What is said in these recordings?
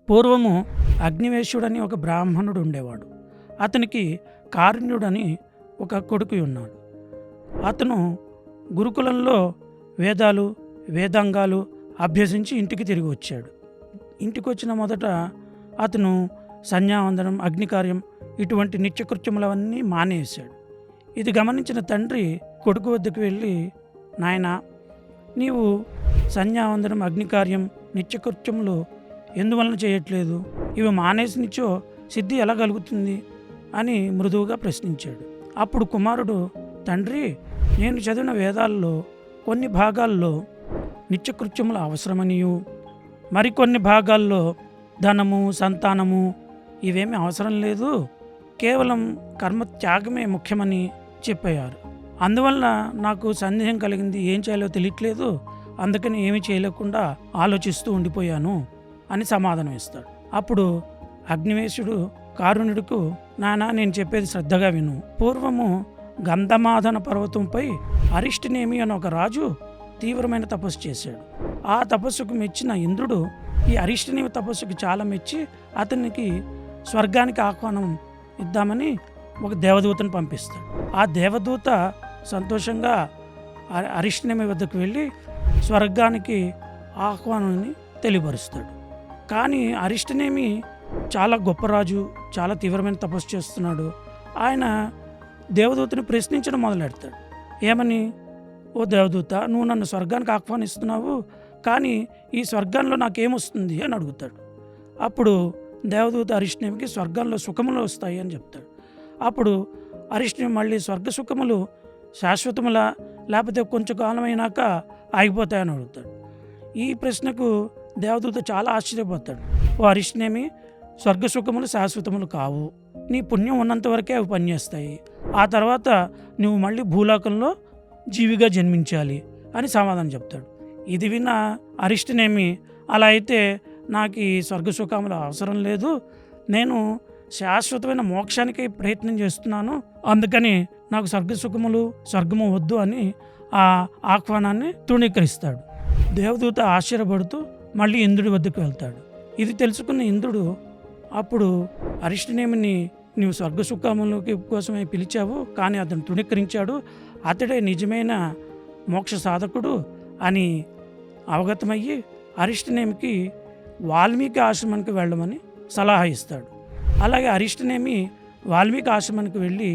పూర్వము అగ్నివేశ్యుడని ఒక బ్రాహ్మణుడు ఉండేవాడు. అతనికి కారుణ్యుడని ఒక కొడుకు ఉన్నాడు. అతను గురుకులంలో వేదాలు వేదాంగాలు అభ్యసించి ఇంటికి తిరిగి వచ్చాడు. ఇంటికి వచ్చిన మొదట అతను సంధ్యావందనం అగ్నికార్యం ఇటువంటి నిత్యకృత్యములవన్నీ మానేశాడు. ఇది గమనించిన తండ్రి కొడుకు వద్దకు వెళ్ళి, నాయనా, నీవు సంధ్యావందనం అగ్నికార్యం నిత్యకృత్యములు ఎందువలన చేయట్లేదు? ఇవి మానేసినిచ్చో సిద్ధి ఎలా కలుగుతుంది అని మృదువుగా ప్రశ్నించాడు. అప్పుడు కుమారుడు, తండ్రి, నేను చదివిన వేదాల్లో కొన్ని భాగాల్లో నిత్యకృత్యములు అవసరమనియు మరికొన్ని భాగాల్లో ధనము సంతానము ఇవేమీ అవసరం లేదు, కేవలం కర్మ త్యాగమే ముఖ్యమని చెప్పారు. అందువల్ల నాకు సందేహం కలిగింది, ఏం చేయాలో తెలియట్లేదు, అందుకని ఏమీ చేయలేకుండా ఆలోచిస్తూ ఉండిపోయాను అని సమాధానం ఇస్తాడు. అప్పుడు అగ్నివేశుడు కారుణ్యుడికు, నానా, నేను చెప్పేది శ్రద్ధగా విను. పూర్వము గంధమాదన పర్వతంపై అరిష్టనేమి అని ఒక రాజు తీవ్రమైన తపస్సు చేశాడు. ఆ తపస్సుకు మెచ్చిన ఇంద్రుడు ఈ అరిష్టనేమి తపస్సుకు చాలా మెచ్చి అతనికి స్వర్గానికి ఆహ్వానం ఇద్దామని ఒక దేవదూతను పంపిస్తాడు. ఆ దేవదూత సంతోషంగా అరిష్టనేమి వద్దకు వెళ్ళి స్వర్గానికి ఆహ్వానాన్ని తెలియపరుస్తాడు. కానీ అరిష్టనేమి చాలా గొప్ప రాజు, చాలా తీవ్రమైన తపస్సు చేస్తున్నాడు. ఆయన దేవదూతని ప్రశ్నించడం మొదలెడతాడు. ఏమని? ఓ దేవదూత, నువ్వు నన్ను స్వర్గానికి ఆహ్వానిస్తున్నావు, కానీ ఈ స్వర్గంలో నాకేమొస్తుంది అని అడుగుతాడు. అప్పుడు దేవదూత అరిష్టనేమికి స్వర్గంలో సుఖములు వస్తాయి అని చెప్తాడు. అప్పుడు అరిష్టనేమి మళ్ళీ స్వర్గ సుఖములు శాశ్వతములా లేకపోతే కొంచెం కాలమైనాక ఆగిపోతాయని అడుగుతాడు. ఈ ప్రశ్నకు దేవదూత చాలా ఆశ్చర్యపోతాడు. ఓ అరిష్టనేమి, స్వర్గ సుఖములు శాశ్వతములు కావు, నీ పుణ్యం ఉన్నంత వరకే అవి పనిచేస్తాయి, ఆ తర్వాత నువ్వు మళ్ళీ భూలోకంలో జీవిగా జన్మించాలి అని సమాధానం చెప్తాడు. ఇది విన్న అరిష్టనేమి, అలా అయితే నాకు ఈ స్వర్గ సుఖములు అవసరం లేదు, నేను శాశ్వతమైన మోక్షానికి ప్రయత్నం చేస్తున్నాను, అందుకని నాకు స్వర్గ సుఖములు స్వర్గము వద్దు అని ఆ ఆహ్వానాన్ని తృణీకరిస్తాడు. దేవదూత ఆశ్చర్యపడుతూ మళ్ళీ ఇంద్రుడి వద్దకు వెళ్తాడు. ఇది తెలుసుకున్న ఇంద్రుడు అప్పుడు అరిష్టనేమిని, నీవు స్వర్గ సుఖములకి కోసమే పిలిచావు, కానీ అతను తృణీకరించాడు, అతడే నిజమైన మోక్ష సాధకుడు అని అవగతమయ్యి అరిష్టనేమికి వాల్మీకి ఆశ్రమానికి వెళ్ళమని సలహా ఇస్తాడు. అలాగే అరిష్టనేమి వాల్మీకి ఆశ్రమానికి వెళ్ళి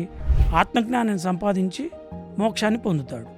ఆత్మజ్ఞానాన్ని సంపాదించి మోక్షాన్ని పొందుతాడు.